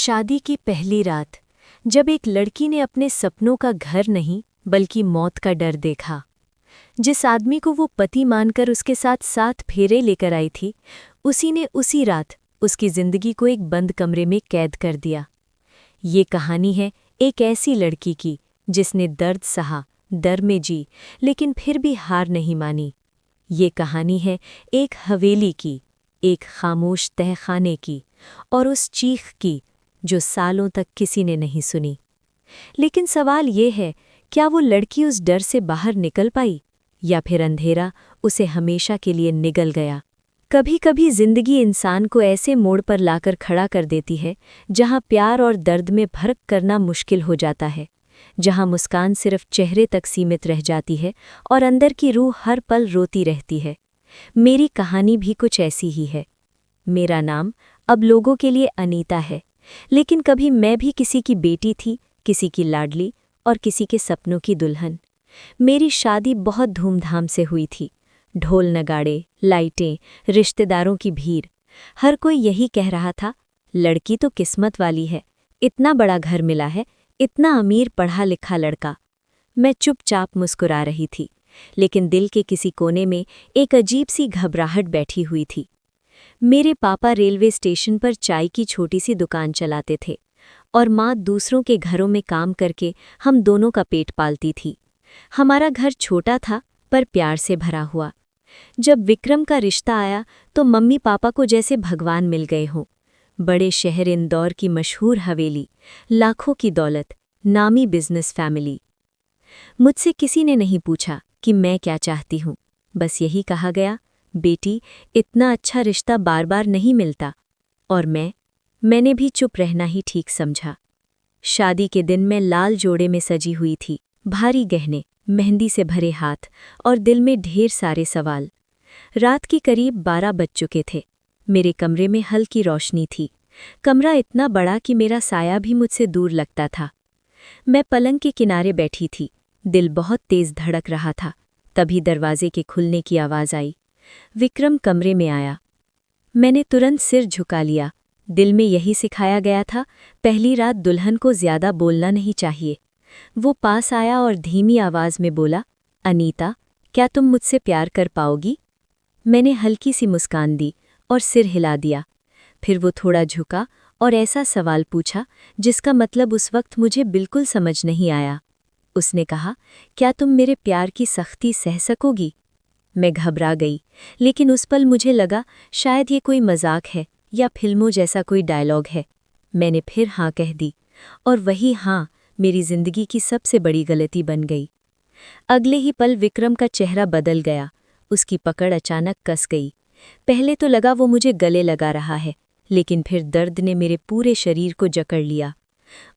शादी की पहली रात, जब एक लड़की ने अपने सपनों का घर नहीं बल्कि मौत का डर देखा। जिस आदमी को वो पति मानकर उसके साथ 7 फेरे लेकर आई थी, उसी ने उसी रात उसकी जिंदगी को एक बंद कमरे में कैद कर दिया। ये कहानी है एक ऐसी लड़की की जिसने दर्द सहा, डर में जी, लेकिन फिर भी हार नहीं मानी। ये कहानी है एक हवेली की, एक खामोश तहखाने की, और उस चीख की जो सालों तक किसी ने नहीं सुनी। लेकिन सवाल ये है, क्या वो लड़की उस डर से बाहर निकल पाई, या फिर अंधेरा उसे हमेशा के लिए निगल गया? कभी कभी जिंदगी इंसान को ऐसे मोड़ पर लाकर खड़ा कर देती है जहां प्यार और दर्द में फर्क करना मुश्किल हो जाता है, जहां मुस्कान सिर्फ चेहरे तक सीमित रह जाती है और अंदर की रूह हर पल रोती रहती है। मेरी कहानी भी कुछ ऐसी ही है। मेरा नाम अब लोगों के लिए अनीता है, लेकिन कभी मैं भी किसी की बेटी थी, किसी की लाडली और किसी के सपनों की दुल्हन। मेरी शादी बहुत धूमधाम से हुई थी। ढोल नगाड़े, लाइटें, रिश्तेदारों की भीड़। हर कोई यही कह रहा था, लड़की तो किस्मत वाली है, इतना बड़ा घर मिला है, इतना अमीर पढ़ा लिखा लड़का। मैं चुपचाप मुस्कुरा रही थी, लेकिन दिल के किसी कोने में एक अजीब सी घबराहट बैठी हुई थी। मेरे पापा रेलवे स्टेशन पर चाय की छोटी सी दुकान चलाते थे और माँ दूसरों के घरों में काम करके हम दोनों का पेट पालती थी। हमारा घर छोटा था पर प्यार से भरा हुआ। जब विक्रम का रिश्ता आया तो मम्मी पापा को जैसे भगवान मिल गए हों। बड़े शहर इंदौर की मशहूर हवेली, लाखों की दौलत, नामी बिजनेस फैमिली। मुझसे किसी ने नहीं पूछा कि मैं क्या चाहती हूँ, बस यही कहा गया, बेटी, इतना अच्छा रिश्ता बार बार नहीं मिलता। और मैंने भी चुप रहना ही ठीक समझा। शादी के दिन मैं लाल जोड़े में सजी हुई थी, भारी गहने, मेहंदी से भरे हाथ और दिल में ढेर सारे सवाल। रात के करीब 12 बज चुके थे। मेरे कमरे में हल्की रोशनी थी। कमरा इतना बड़ा कि मेरा साया भी मुझसे दूर लगता था। मैं पलंग के किनारे बैठी थी, दिल बहुत तेज धड़क रहा था। तभी दरवाजे के खुलने की आवाज़ आई। विक्रम कमरे में आया। मैंने तुरंत सिर झुका लिया। दिल में यही सिखाया गया था, पहली रात दुल्हन को ज्यादा बोलना नहीं चाहिए। वो पास आया और धीमी आवाज में बोला, अनीता, क्या तुम मुझसे प्यार कर पाओगी? मैंने हल्की सी मुस्कान दी और सिर हिला दिया। फिर वो थोड़ा झुका और ऐसा सवाल पूछा जिसका मतलब उस वक्त मुझे बिल्कुल समझ नहीं आया। उसने कहा, क्या तुम मेरे प्यार की सख्ती सह सकोगी? मैं घबरा गई, लेकिन उस पल मुझे लगा शायद ये कोई मजाक है या फिल्मों जैसा कोई डायलॉग है। मैंने फिर हाँ कह दी, और वही हाँ मेरी जिंदगी की सबसे बड़ी गलती बन गई। अगले ही पल विक्रम का चेहरा बदल गया। उसकी पकड़ अचानक कस गई। पहले तो लगा वो मुझे गले लगा रहा है, लेकिन फिर दर्द ने मेरे पूरे शरीर को जकड़ लिया।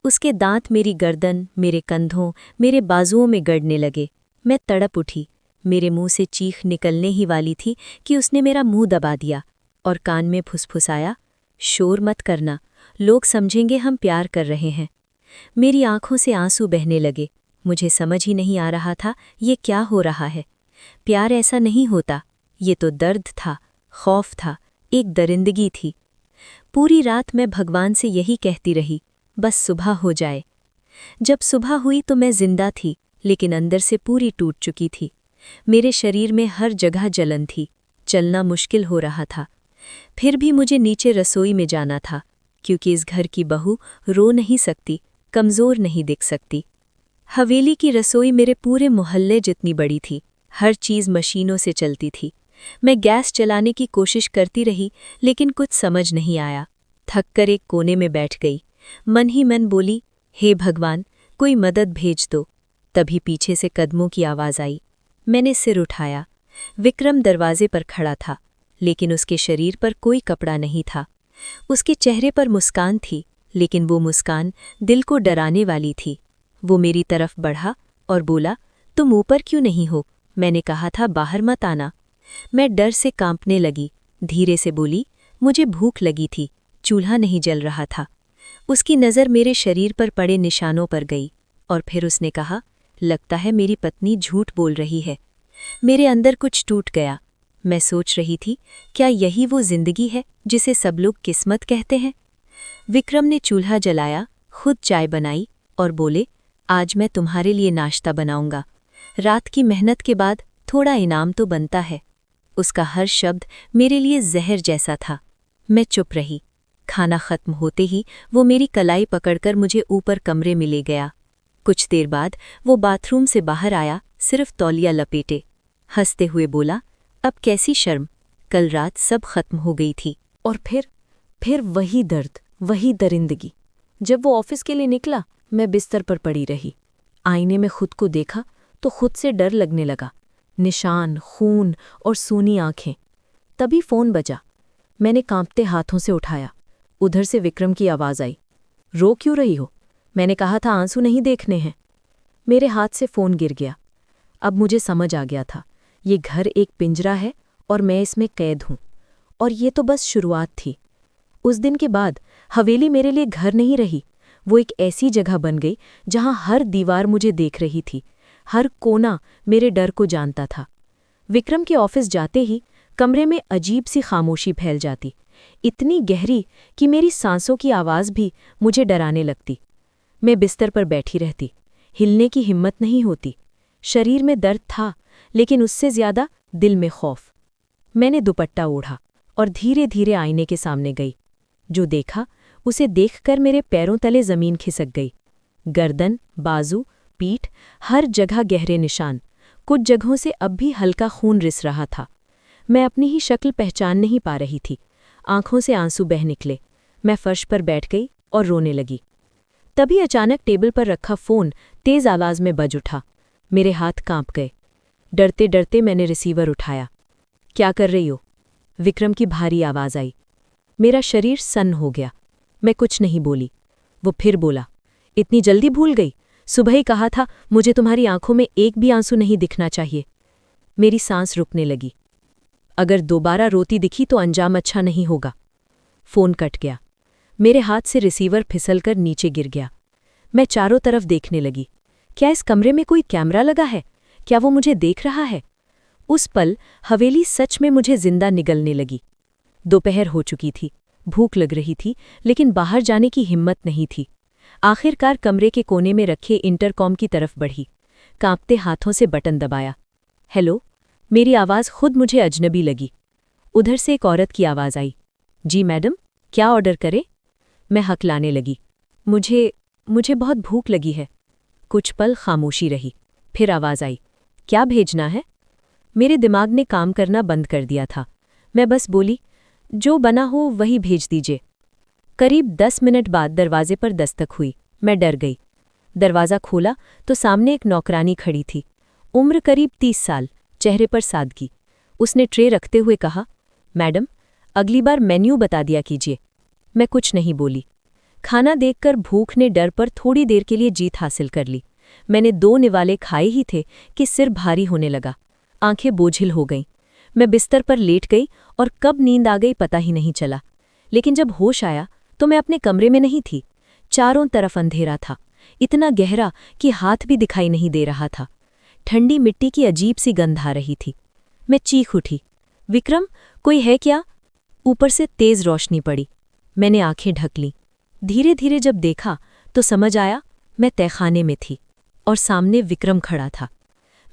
उसके दांत मेरी गर्दन, मेरे कंधों, मेरे बाजुओं में गड़ने लगे। मैं तड़प उठी। मेरे मुंह से चीख निकलने ही वाली थी कि उसने मेरा मुंह दबा दिया और कान में फुसफुसाया, शोर मत करना, लोग समझेंगे हम प्यार कर रहे हैं। मेरी आंखों से आंसू बहने लगे। मुझे समझ ही नहीं आ रहा था ये क्या हो रहा है। प्यार ऐसा नहीं होता। ये तो दर्द था, खौफ था, एक दरिंदगी थी। पूरी रात मैं भगवान से यही कहती रही, बस सुबह हो जाए। जब सुबह हुई तो मैं जिंदा थी, लेकिन अंदर से पूरी टूट चुकी थी। मेरे शरीर में हर जगह जलन थी, चलना मुश्किल हो रहा था। फिर भी मुझे नीचे रसोई में जाना था, क्योंकि इस घर की बहू रो नहीं सकती, कमज़ोर नहीं दिख सकती। हवेली की रसोई मेरे पूरे मोहल्ले जितनी बड़ी थी। हर चीज़ मशीनों से चलती थी। मैं गैस चलाने की कोशिश करती रही, लेकिन कुछ समझ नहीं आया। थक कर एक कोने में बैठ गई। मन ही मन बोली, हे भगवान, कोई मदद भेज दो। तभी पीछे से कदमों की आवाज़ आई। मैंने सिर उठाया। विक्रम दरवाजे पर खड़ा था, लेकिन उसके शरीर पर कोई कपड़ा नहीं था। उसके चेहरे पर मुस्कान थी, लेकिन वो मुस्कान दिल को डराने वाली थी। वो मेरी तरफ बढ़ा और बोला, तुम ऊपर क्यों नहीं हो? मैंने कहा था बाहर मत आना। मैं डर से कांपने लगी। धीरे से बोली, मुझे भूख लगी थी, चूल्हा नहीं जल रहा था। उसकी नज़र मेरे शरीर पर पड़े निशानों पर गई और फिर उसने कहा, लगता है मेरी पत्नी झूठ बोल रही है। मेरे अंदर कुछ टूट गया। मैं सोच रही थी, क्या यही वो जिंदगी है जिसे सब लोग किस्मत कहते हैं? विक्रम ने चूल्हा जलाया, खुद चाय बनाई और बोले, आज मैं तुम्हारे लिए नाश्ता बनाऊंगा। रात की मेहनत के बाद थोड़ा इनाम तो बनता है। उसका हर शब्द मेरे लिए जहर जैसा था। मैं चुप रही। खाना खत्म होते ही वो मेरी कलाई पकड़कर मुझे ऊपर कमरे में ले गया। कुछ देर बाद वो बाथरूम से बाहर आया, सिर्फ तौलिया लपेटे। हंसते हुए बोला, अब कैसी शर्म, कल रात सब खत्म हो गई थी। और फिर वही दर्द, वही दरिंदगी। जब वो ऑफिस के लिए निकला, मैं बिस्तर पर पड़ी रही। आईने में खुद को देखा तो खुद से डर लगने लगा। निशान, खून और सूनी आंखें। तभी फोन बजा। मैंने कांपते हाथों से उठाया। उधर से विक्रम की आवाज़ आई, रो क्यों रही हो? मैंने कहा था आंसू नहीं देखने हैं। मेरे हाथ से फ़ोन गिर गया। अब मुझे समझ आ गया था, ये घर एक पिंजरा है और मैं इसमें कैद हूँ। और ये तो बस शुरुआत थी। उस दिन के बाद हवेली मेरे लिए घर नहीं रही, वो एक ऐसी जगह बन गई जहाँ हर दीवार मुझे देख रही थी, हर कोना मेरे डर को जानता था। विक्रम के ऑफिस जाते ही कमरे में अजीब सी खामोशी फैल जाती, इतनी गहरी कि मेरी सांसों की आवाज़ भी मुझे डराने लगती। मैं बिस्तर पर बैठी रहती, हिलने की हिम्मत नहीं होती। शरीर में दर्द था, लेकिन उससे ज्यादा दिल में खौफ। मैंने दुपट्टा ओढ़ा और धीरे धीरे आईने के सामने गई। जो देखा उसे देखकर मेरे पैरों तले जमीन खिसक गई। गर्दन, बाजू, पीठ, हर जगह गहरे निशान। कुछ जगहों से अब भी हल्का खून रिस रहा था। मैं अपनी ही शक्ल पहचान नहीं पा रही थी। आंखों से आंसू बह निकले। मैं फर्श पर बैठ गई और रोने लगी। तभी अचानक टेबल पर रखा फ़ोन तेज आवाज़ में बज उठा। मेरे हाथ कांप गए। डरते डरते मैंने रिसीवर उठाया। क्या कर रही हो? विक्रम की भारी आवाज़ आई। मेरा शरीर सन्न हो गया। मैं कुछ नहीं बोली। वो फिर बोला, इतनी जल्दी भूल गई? सुबह ही कहा था मुझे तुम्हारी आंखों में एक भी आंसू नहीं दिखना चाहिए। मेरी सांस रुकने लगी। अगर दोबारा रोती दिखी तो अंजाम अच्छा नहीं होगा। फ़ोन कट गया। मेरे हाथ से रिसीवर फिसलकर नीचे गिर गया। मैं चारों तरफ देखने लगी। क्या इस कमरे में कोई कैमरा लगा है? क्या वो मुझे देख रहा है? उस पल हवेली सच में मुझे जिंदा निगलने लगी। दोपहर हो चुकी थी। भूख लग रही थी, लेकिन बाहर जाने की हिम्मत नहीं थी। आखिरकार कमरे के कोने में रखे इंटरकॉम की तरफ बढ़ी। कांपते हाथों से बटन दबाया। हेलो। मेरी आवाज़ खुद मुझे अजनबी लगी। उधर से एक औरत की आवाज़ आई। जी मैडम, क्या ऑर्डर करें? मैं हकलाने लगी। मुझे बहुत भूख लगी है। कुछ पल खामोशी रही। फिर आवाज़ आई, क्या भेजना है? मेरे दिमाग ने काम करना बंद कर दिया था। मैं बस बोली, जो बना हो वही भेज दीजिए। करीब 10 मिनट बाद दरवाजे पर दस्तक हुई। मैं डर गई। दरवाज़ा खोला तो सामने एक नौकरानी खड़ी थी। उम्र करीब 30 साल, चेहरे पर सादगी। उसने ट्रे रखते हुए कहा, मैडम, अगली बार मेन्यू बता दिया कीजिए। मैं कुछ नहीं बोली। खाना देखकर भूख ने डर पर थोड़ी देर के लिए जीत हासिल कर ली। मैंने 2 निवाले खाए ही थे कि सिर भारी होने लगा। आंखें बोझिल हो गईं। मैं बिस्तर पर लेट गई और कब नींद आ गई पता ही नहीं चला। लेकिन जब होश आया तो मैं अपने कमरे में नहीं थी। चारों तरफ अंधेरा था, इतना गहरा कि हाथ भी दिखाई नहीं दे रहा था। ठंडी मिट्टी की अजीब सी गंध आ रही थी। मैं चीख उठी, विक्रम, कोई है क्या? ऊपर से तेज रोशनी पड़ी। मैंने आंखें ढक लीं। धीरे धीरे जब देखा तो समझ आया मैं तहखाने में थी और सामने विक्रम खड़ा था।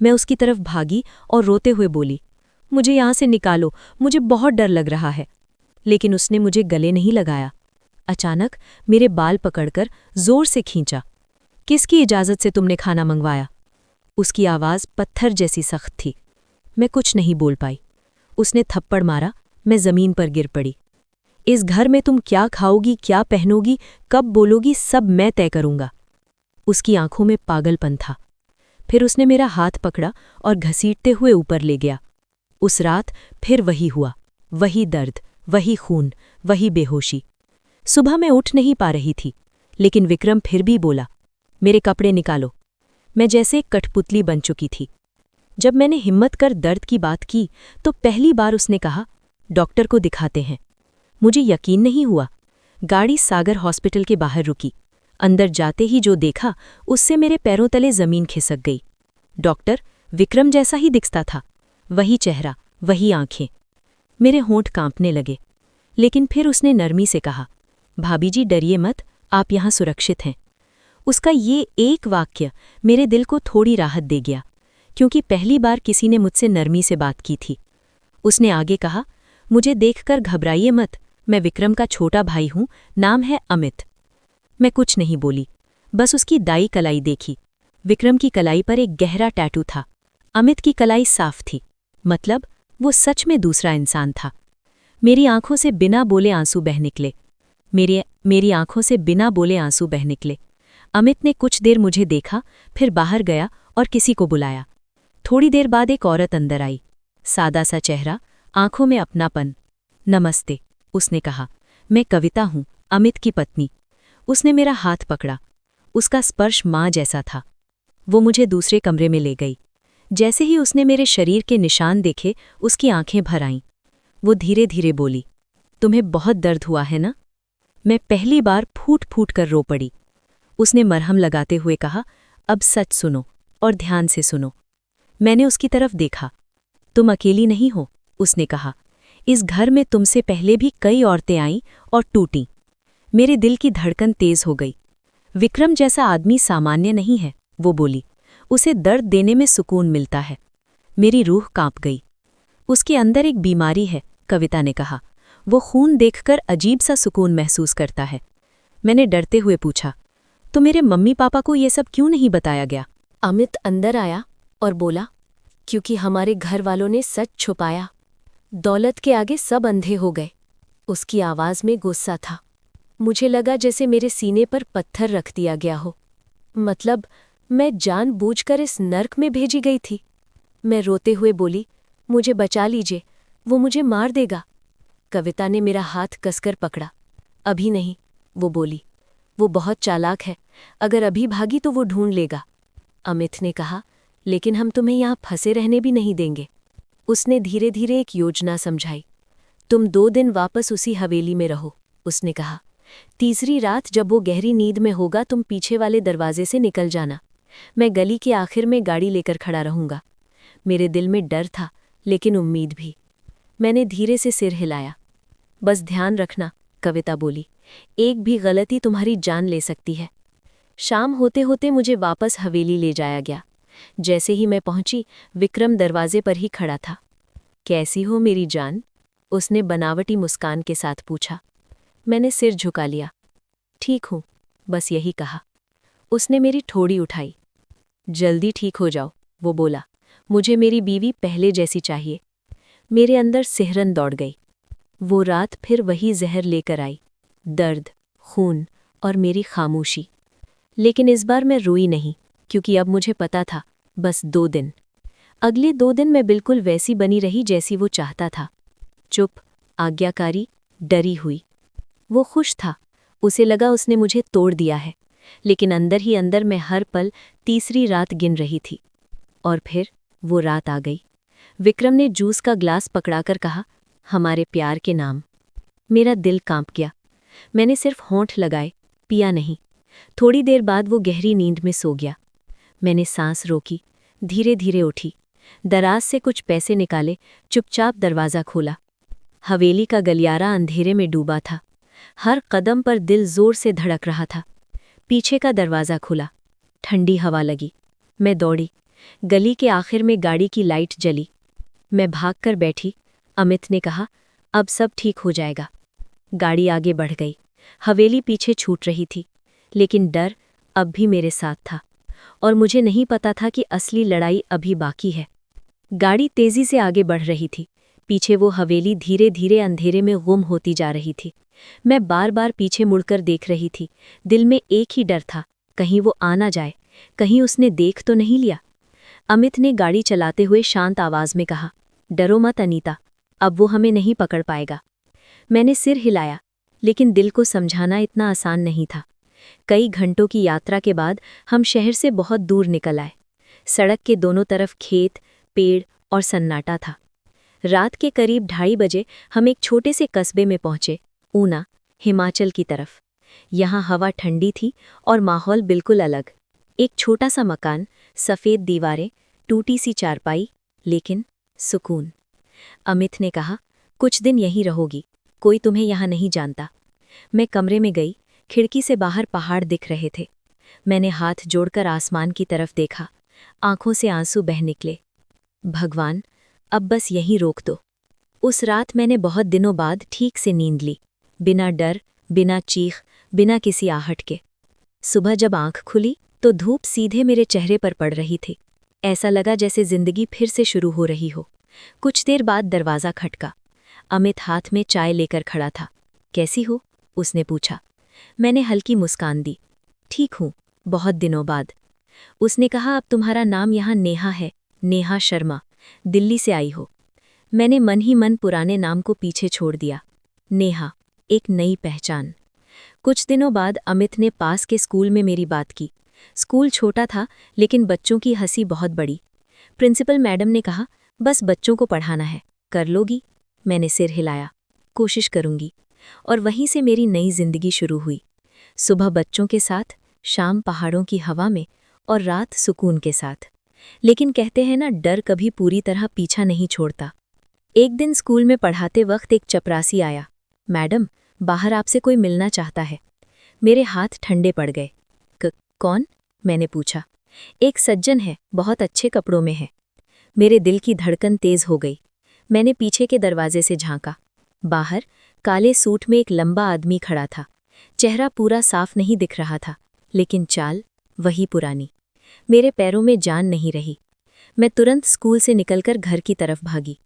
मैं उसकी तरफ भागी और रोते हुए बोली, मुझे यहाँ से निकालो, मुझे बहुत डर लग रहा है। लेकिन उसने मुझे गले नहीं लगाया। अचानक मेरे बाल पकड़कर जोर से खींचा। किसकी इजाज़त से तुमने खाना मंगवाया? उसकी आवाज़ पत्थर जैसी सख्त थी। मैं कुछ नहीं बोल पाई। उसने थप्पड़ मारा। मैं ज़मीन पर गिर पड़ी। इस घर में तुम क्या खाओगी, क्या पहनोगी, कब बोलोगी, सब मैं तय करूंगा। उसकी आंखों में पागलपन था। फिर उसने मेरा हाथ पकड़ा और घसीटते हुए ऊपर ले गया। उस रात फिर वही हुआ, वही दर्द, वही खून, वही बेहोशी। सुबह मैं उठ नहीं पा रही थी, लेकिन विक्रम फिर भी बोला, मेरे कपड़े निकालो। मैं जैसे एक कठपुतली बन चुकी थी। जब मैंने हिम्मत कर दर्द की बात की तो पहली बार उसने कहा, डॉक्टर को दिखाते हैं। मुझे यकीन नहीं हुआ। गाड़ी सागर हॉस्पिटल के बाहर रुकी। अंदर जाते ही जो देखा उससे मेरे पैरों तले जमीन खिसक गई। डॉक्टर विक्रम जैसा ही दिखता था, वही चेहरा, वही आंखें। मेरे होंठ कांपने लगे। लेकिन फिर उसने नरमी से कहा, भाभी जी डरिए मत, आप यहाँ सुरक्षित हैं। उसका ये एक वाक्य मेरे दिल को थोड़ी राहत दे गया, क्योंकि पहली बार किसी ने मुझसे नरमी से बात की थी। उसने आगे कहा, मुझे देखकर घबराइए मत, मैं विक्रम का छोटा भाई हूँ, नाम है अमित। मैं कुछ नहीं बोली, बस उसकी दाई कलाई देखी। विक्रम की कलाई पर एक गहरा टैटू था, अमित की कलाई साफ थी, मतलब वो सच में दूसरा इंसान था। मेरी आंखों से बिना बोले आंसू बह निकले। मेरी आंखों से बिना बोले आंसू बह निकले। अमित ने कुछ देर मुझे देखा, फिर बाहर गया और किसी को बुलाया। थोड़ी देर बाद एक औरत अंदर आई, सादा सा चेहरा, आंखों में अपनापन। नमस्ते, उसने कहा। मैं कविता हूँ, अमित की पत्नी। उसने मेरा हाथ पकड़ा। उसका स्पर्श माँ जैसा था। वो मुझे दूसरे कमरे में ले गई। जैसे ही उसने मेरे शरीर के निशान देखे, उसकी आंखें भर आईं। वो धीरे धीरे बोली, तुम्हें बहुत दर्द हुआ है ना? मैं पहली बार फूट फूट कर रो पड़ी। उसने मरहम लगाते हुए कहा, अब सच सुनो और ध्यान से सुनो। मैंने उसकी तरफ देखा। तुम अकेली नहीं हो, उसने कहा। इस घर में तुमसे पहले भी कई औरतें आईं और टूटीं। मेरे दिल की धड़कन तेज हो गई। विक्रम जैसा आदमी सामान्य नहीं है, वो बोली। उसे दर्द देने में सुकून मिलता है। मेरी रूह कांप गई। उसके अंदर एक बीमारी है, कविता ने कहा। वो खून देखकर अजीब सा सुकून महसूस करता है। मैंने डरते हुए पूछा, तो मेरे मम्मी पापा को ये सब क्यों नहीं बताया गया? अमित अंदर आया और बोला, क्योंकि हमारे घर वालों ने सच छुपाया। दौलत के आगे सब अंधे हो गए। उसकी आवाज में गुस्सा था। मुझे लगा जैसे मेरे सीने पर पत्थर रख दिया गया हो। मतलब मैं जानबूझकर इस नर्क में भेजी गई थी। मैं रोते हुए बोली, मुझे बचा लीजिए, वो मुझे मार देगा। कविता ने मेरा हाथ कसकर पकड़ा। अभी नहीं, वो बोली। वो बहुत चालाक है, अगर अभी भागी तो वो ढूंढ लेगा। अमित ने कहा, लेकिन हम तुम्हें यहाँ फंसे रहने भी नहीं देंगे। उसने धीरे धीरे एक योजना समझाई। तुम 2 दिन वापस उसी हवेली में रहो, उसने कहा। तीसरी रात जब वो गहरी नींद में होगा, तुम पीछे वाले दरवाजे से निकल जाना। मैं गली के आखिर में गाड़ी लेकर खड़ा रहूंगा। मेरे दिल में डर था, लेकिन उम्मीद भी। मैंने धीरे से सिर हिलाया। बस ध्यान रखना, कविता बोली। एक भी गलती तुम्हारी जान ले सकती है। शाम होते होते मुझे वापस हवेली ले जाया गया। जैसे ही मैं पहुंची, विक्रम दरवाजे पर ही खड़ा था। कैसी हो मेरी जान? उसने बनावटी मुस्कान के साथ पूछा। मैंने सिर झुका लिया। ठीक हूं, बस यही कहा। उसने मेरी ठोड़ी उठाई। जल्दी ठीक हो जाओ, वो बोला। मुझे मेरी बीवी पहले जैसी चाहिए। मेरे अंदर सिहरन दौड़ गई। वो रात फिर वही जहर लेकर आई, दर्द, खून और मेरी खामोशी। लेकिन इस बार मैं रोई नहीं, क्योंकि अब मुझे पता था, बस 2 दिन। अगले 2 दिन मैं बिल्कुल वैसी बनी रही जैसी वो चाहता था। चुप, आज्ञाकारी, डरी हुई। वो खुश था। उसे लगा उसने मुझे तोड़ दिया है, लेकिन अंदर ही अंदर मैं हर पल तीसरी रात गिन रही थी। और फिर वो रात आ गई। विक्रम ने जूस का ग्लास पकड़ाकर कहा, हमारे प्यार के नाम। मेरा दिल कांप गया। मैंने सिर्फ होंठ लगाए, पिया नहीं। थोड़ी देर बाद वो गहरी नींद में सो गया। मैंने सांस रोकी, धीरे धीरे उठी, दराज से कुछ पैसे निकाले, चुपचाप दरवाज़ा खोला। हवेली का गलियारा अंधेरे में डूबा था। हर कदम पर दिल जोर से धड़क रहा था। पीछे का दरवाज़ा खुला। ठंडी हवा लगी। मैं दौड़ी। गली के आखिर में गाड़ी की लाइट जली। मैं भागकर बैठी। अमित ने कहा, अब सब ठीक हो जाएगा। गाड़ी आगे बढ़ गई। हवेली पीछे छूट रही थी, लेकिन डर अब भी मेरे साथ था, और मुझे नहीं पता था कि असली लड़ाई अभी बाकी है। गाड़ी तेजी से आगे बढ़ रही थी। पीछे वो हवेली धीरे धीरे अंधेरे में गुम होती जा रही थी। मैं बार बार पीछे मुड़कर देख रही थी। दिल में एक ही डर था, कहीं वो आ ना जाए, कहीं उसने देख तो नहीं लिया। अमित ने गाड़ी चलाते हुए शांत आवाज में कहा, डरो मत अनीता, अब वो हमें नहीं पकड़ पाएगा। मैंने सिर हिलाया, लेकिन दिल को समझाना इतना आसान नहीं था। कई घंटों की यात्रा के बाद हम शहर से बहुत दूर निकल आए। सड़क के दोनों तरफ खेत, पेड़ और सन्नाटा था। रात के करीब 2:30 बजे हम एक छोटे से कस्बे में पहुंचे, ऊना, हिमाचल की तरफ। यहाँ हवा ठंडी थी और माहौल बिल्कुल अलग। एक छोटा सा मकान, सफ़ेद दीवारें, टूटी सी चारपाई, लेकिन सुकून। अमित ने कहा, कुछ दिन यहीं रहोगी, कोई तुम्हें यहाँ नहीं जानता। मैं कमरे में गई। खिड़की से बाहर पहाड़ दिख रहे थे। मैंने हाथ जोड़कर आसमान की तरफ देखा। आंखों से आंसू बह निकले। भगवान, अब बस यहीं रोक दो। उस रात मैंने बहुत दिनों बाद ठीक से नींद ली, बिना डर, बिना चीख, बिना किसी आहट के। सुबह जब आंख खुली तो धूप सीधे मेरे चेहरे पर पड़ रही थी। ऐसा लगा जैसे जिंदगी फिर से शुरू हो रही हो। कुछ देर बाद दरवाज़ा खटका। अमित हाथ में चाय लेकर खड़ा था। कैसी हो? उसने पूछा। मैंने हल्की मुस्कान दी। ठीक हूँ, बहुत दिनों बाद। उसने कहा, अब तुम्हारा नाम यहाँ नेहा है, नेहा शर्मा। दिल्ली से आई हो। मैंने मन ही मन पुराने नाम को पीछे छोड़ दिया। नेहा, एक नई पहचान। कुछ दिनों बाद अमित ने पास के स्कूल में मेरी बात की। स्कूल छोटा था, लेकिन बच्चों की हंसी बहुत बड़ी। प्रिंसिपल मैडम ने कहा, बस बच्चों को पढ़ाना है, कर लोगी? मैंने सिर हिलाया। कोशिश करूंगी। और वहीं से मेरी नई जिंदगी शुरू हुई। सुबह बच्चों के साथ, शाम पहाड़ों की हवा में, और रात सुकून के साथ। लेकिन कहते हैं ना, डर कभी पूरी तरह पीछा नहीं छोड़ता। एक दिन स्कूल में पढ़ाते वक्त एक चपरासी आया। मैडम, बाहर आपसे कोई मिलना चाहता है। मेरे हाथ ठंडे पड़ गए। कौन? मैंने पूछा। एक सज्जन है, बहुत अच्छे कपड़ों में है। मेरे दिल की धड़कन तेज हो गई। मैंने पीछे के दरवाजे से झांका। बाहर काले सूट में एक लंबा आदमी खड़ा था। चेहरा पूरा साफ नहीं दिख रहा था, लेकिन चाल वही पुरानी। मेरे पैरों में जान नहीं रही। मैं तुरंत स्कूल से निकलकर घर की तरफ भागी।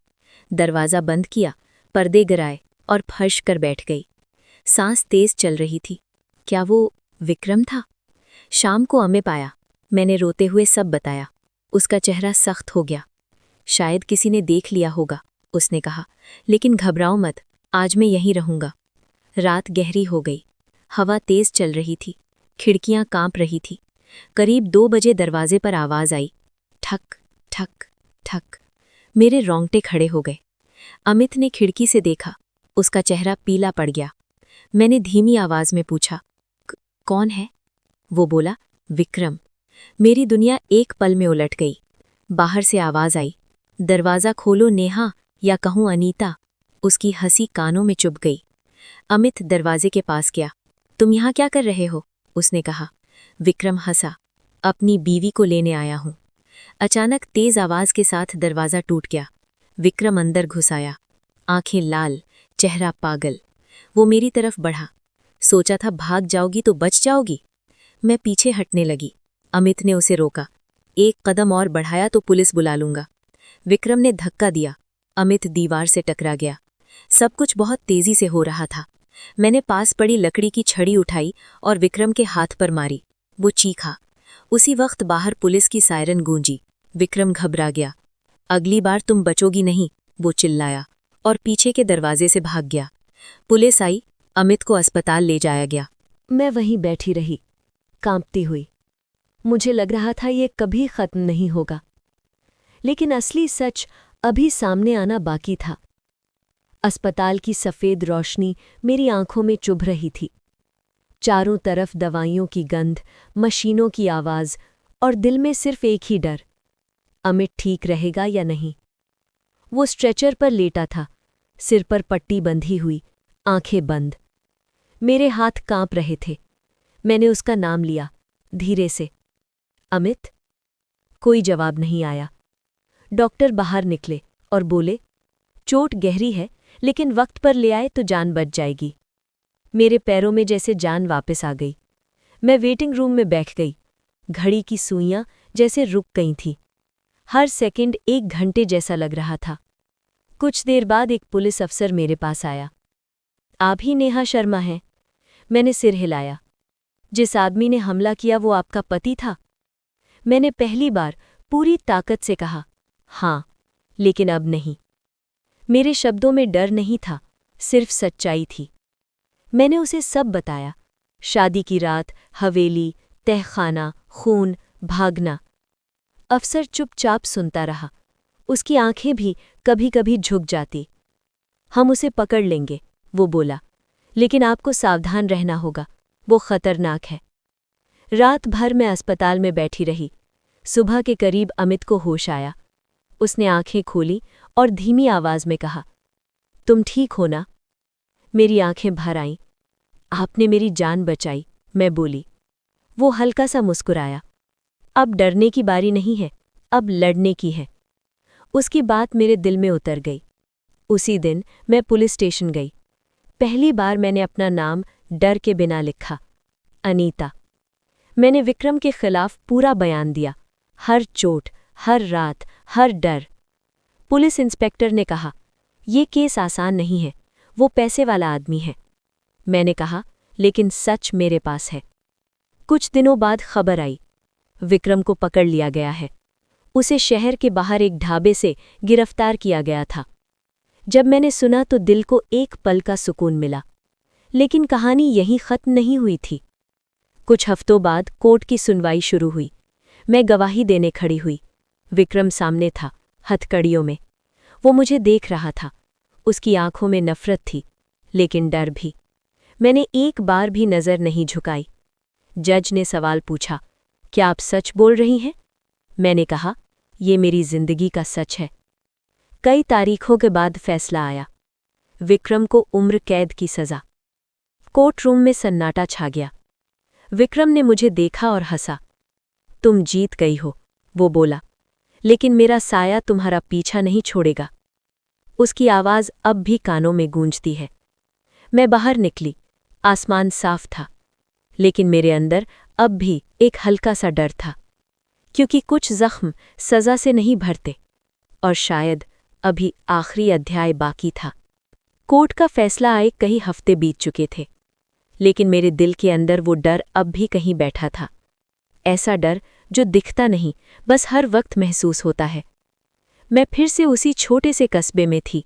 दरवाज़ा बंद किया, पर्दे गिराए और फर्श कर बैठ गई। सांस तेज चल रही थी। क्या वो विक्रम था? शाम को अमित आया। मैंने रोते हुए सब बताया। उसका चेहरा सख्त हो गया। शायद किसी ने देख लिया होगा, उसने कहा, लेकिन घबराओ मत, आज मैं यहीं रहूंगा। रात गहरी हो गई। हवा तेज चल रही थी। खिड़कियां कांप रही थी। करीब 2 बजे दरवाजे पर आवाज आई। ठक ठक ठक। मेरे रोंगटे खड़े हो गए। अमित ने खिड़की से देखा। उसका चेहरा पीला पड़ गया। मैंने धीमी आवाज में पूछा, कौन है? वो बोला, विक्रम। मेरी दुनिया एक पल में उलट गई। बाहर से आवाज आई, दरवाज़ा खोलो नेहा, या कहूँ अनीता। उसकी हंसी कानों में चुभ गई। अमित दरवाजे के पास गया। तुम यहाँ क्या कर रहे हो? उसने कहा। विक्रम हंसा। अपनी बीवी को लेने आया हूँ। अचानक तेज आवाज के साथ दरवाज़ा टूट गया। विक्रम अंदर घुस आया। आंखें लाल, चेहरा पागल। वो मेरी तरफ बढ़ा। सोचा था भाग जाओगी तो बच जाओगी। मैं पीछे हटने लगी। अमित ने उसे रोका। एक कदम और बढ़ाया तो पुलिस बुला लूंगा। विक्रम ने धक्का दिया। अमित दीवार से टकरा गया। सब कुछ बहुत तेजी से हो रहा था। मैंने पास पड़ी लकड़ी की छड़ी उठाई और विक्रम के हाथ पर मारी। वो चीखा। उसी वक्त बाहर पुलिस की सायरन गूंजी। विक्रम घबरा गया। अगली बार तुम बचोगी नहीं, वो चिल्लाया और पीछे के दरवाजे से भाग गया। पुलिस आई। अमित को अस्पताल ले जाया गया। मैं वहीं बैठी रही, कांपती हुई। मुझे लग रहा था ये कभी खत्म नहीं होगा, लेकिन असली सच अभी सामने आना बाकी था। अस्पताल की सफ़ेद रोशनी मेरी आंखों में चुभ रही थी। चारों तरफ दवाइयों की गंध, मशीनों की आवाज़ और दिल में सिर्फ एक ही डर, अमित ठीक रहेगा या नहीं। वो स्ट्रेचर पर लेटा था, सिर पर पट्टी बंधी हुई, आंखें बंद। मेरे हाथ कांप रहे थे। मैंने उसका नाम लिया, धीरे से। अमित। कोई जवाब नहीं आया। डॉक्टर बाहर निकले और बोले, चोट गहरी है, लेकिन वक्त पर ले आए तो जान बच जाएगी। मेरे पैरों में जैसे जान वापस आ गई। मैं वेटिंग रूम में बैठ गई। घड़ी की सुइयां जैसे रुक गई थीं। हर सेकंड 1 घंटे जैसा लग रहा था। कुछ देर बाद एक पुलिस अफसर मेरे पास आया। आप ही नेहा शर्मा हैं? मैंने सिर हिलाया। जिस आदमी ने हमला किया वो आपका पति था? मैंने पहली बार पूरी ताकत से कहा, हाँ, लेकिन अब नहीं। मेरे शब्दों में डर नहीं था, सिर्फ सच्चाई थी। मैंने उसे सब बताया। शादी की रात, हवेली, तहखाना, खून, भागना। अफसर चुपचाप सुनता रहा। उसकी आंखें भी कभी कभी झुक जाती। हम उसे पकड़ लेंगे, वो बोला, लेकिन आपको सावधान रहना होगा, वो खतरनाक है। रात भर मैं अस्पताल में बैठी रही। सुबह के करीब अमित को होश आया। उसने आंखें खोली और धीमी आवाज में कहा, तुम ठीक हो ना? मेरी आंखें भर आईं। आपने मेरी जान बचाई, मैं बोली। वो हल्का सा मुस्कुराया। अब डरने की बारी नहीं है, अब लड़ने की है। उसकी बात मेरे दिल में उतर गई। उसी दिन मैं पुलिस स्टेशन गई। पहली बार मैंने अपना नाम डर के बिना लिखा, अनीता। मैंने विक्रम के खिलाफ पूरा बयान दिया, हर चोट, हर रात, हर डर। पुलिस इंस्पेक्टर ने कहा, ये केस आसान नहीं है, वो पैसे वाला आदमी है। मैंने कहा, लेकिन सच मेरे पास है। कुछ दिनों बाद खबर आई, विक्रम को पकड़ लिया गया है। उसे शहर के बाहर एक ढाबे से गिरफ्तार किया गया था। जब मैंने सुना तो दिल को एक पल का सुकून मिला। लेकिन कहानी यहीं खत्म नहीं हुई थी। कुछ हफ्तों बाद कोर्ट की सुनवाई शुरू हुई। मैं गवाही देने खड़ी हुई। विक्रम सामने था, हथकड़ियों में। वो मुझे देख रहा था। उसकी आंखों में नफरत थी, लेकिन डर भी। मैंने एक बार भी नजर नहीं झुकाई। जज ने सवाल पूछा, क्या आप सच बोल रही हैं? मैंने कहा, ये मेरी जिंदगी का सच है। कई तारीखों के बाद फैसला आया, विक्रम को उम्र कैद की सजा। कोर्ट रूम में सन्नाटा छा गया। विक्रम ने मुझे देखा और हंसा। तुम जीत गई हो, वो बोला, लेकिन मेरा साया तुम्हारा पीछा नहीं छोड़ेगा। उसकी आवाज अब भी कानों में गूंजती है। मैं बाहर निकली। आसमान साफ था, लेकिन मेरे अंदर अब भी एक हल्का सा डर था, क्योंकि कुछ जख्म सजा से नहीं भरते, और शायद अभी आखिरी अध्याय बाकी था। कोर्ट का फैसला आए कई हफ्ते बीत चुके थे, लेकिन मेरे दिल के अंदर वो डर अब भी कहीं बैठा था। ऐसा डर जो दिखता नहीं, बस हर वक्त महसूस होता है। मैं फिर से उसी छोटे से कस्बे में थी,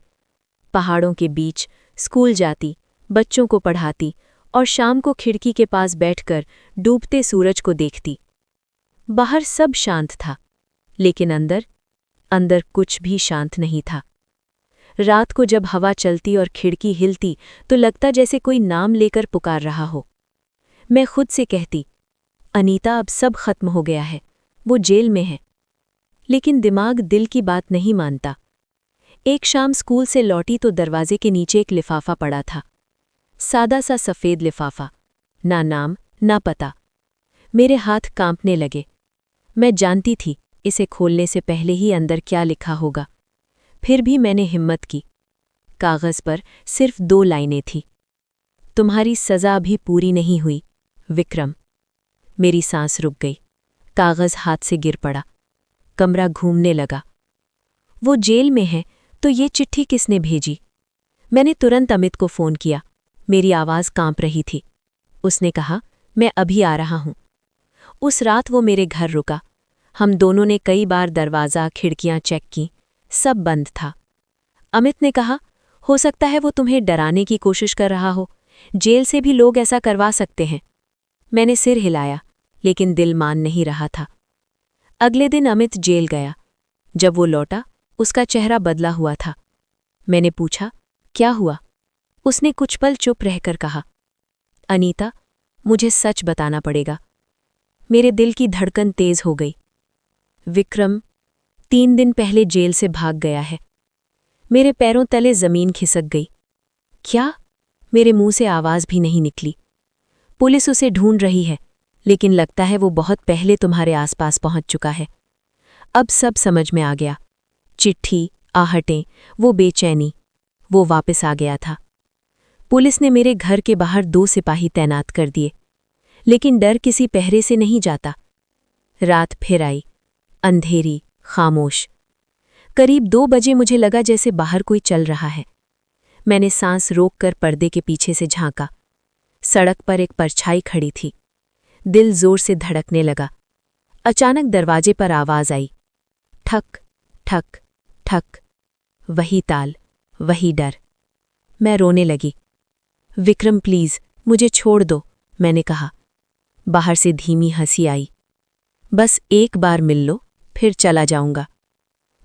पहाड़ों के बीच, स्कूल जाती, बच्चों को पढ़ाती और शाम को खिड़की के पास बैठकर डूबते सूरज को देखती। बाहर सब शांत था, लेकिन अंदर कुछ भी शांत नहीं था। रात को जब हवा चलती और खिड़की हिलती तो लगता जैसे कोई नाम लेकर पुकार रहा हो। मैं खुद से कहती, अनीता, अब सब खत्म हो गया है, वो जेल में है। लेकिन दिमाग दिल की बात नहीं मानता। एक शाम स्कूल से लौटी तो दरवाजे के नीचे एक लिफाफा पड़ा था, सादा सा सफ़ेद लिफाफा, ना नाम ना पता। मेरे हाथ कांपने लगे। मैं जानती थी इसे खोलने से पहले ही अंदर क्या लिखा होगा। फिर भी मैंने हिम्मत की। कागज़ पर सिर्फ 2 लाइनें थी, तुम्हारी सज़ा अभी पूरी नहीं हुई, विक्रम। मेरी सांस रुक गई। कागज़ हाथ से गिर पड़ा। कमरा घूमने लगा। वो जेल में है तो ये चिट्ठी किसने भेजी? मैंने तुरंत अमित को फ़ोन किया। मेरी आवाज़ कांप रही थी। उसने कहा, मैं अभी आ रहा हूं। उस रात वो मेरे घर रुका। हम दोनों ने कई बार दरवाज़ा, खिड़कियां चेक की, सब बंद था। अमित ने कहा, हो सकता है वो तुम्हें डराने की कोशिश कर रहा हो, जेल से भी लोग ऐसा करवा सकते हैं। मैंने सिर हिलाया, लेकिन दिल मान नहीं रहा था। अगले दिन अमित जेल गया। जब वो लौटा, उसका चेहरा बदला हुआ था। मैंने पूछा, क्या हुआ? उसने कुछ पल चुप रहकर कहा, अनीता, मुझे सच बताना पड़ेगा। मेरे दिल की धड़कन तेज हो गई। विक्रम 3 दिन पहले जेल से भाग गया है। मेरे पैरों तले जमीन खिसक गई। क्या? मेरे मुंह से आवाज भी नहीं निकली। पुलिस उसे ढूंढ रही है, लेकिन लगता है वो बहुत पहले तुम्हारे आसपास पहुंच चुका है। अब सब समझ में आ गया। चिट्ठी, आहटें, वो बेचैनी, वो वापस आ गया था। पुलिस ने मेरे घर के बाहर 2 सिपाही तैनात कर दिए, लेकिन डर किसी पहरे से नहीं जाता। रात फिर आई, अंधेरी, खामोश। करीब 2 बजे मुझे लगा जैसे बाहर कोई चल रहा है। मैंने सांस रोककर पर्दे के पीछे से झांका। सड़क पर एक परछाई खड़ी थी। दिल जोर से धड़कने लगा। अचानक दरवाजे पर आवाज आई, ठक ठक ठक। वही ताल, वही डर। मैं रोने लगी। विक्रम, प्लीज मुझे छोड़ दो, मैंने कहा। बाहर से धीमी हंसी आई। बस एक बार मिल लो, फिर चला जाऊंगा।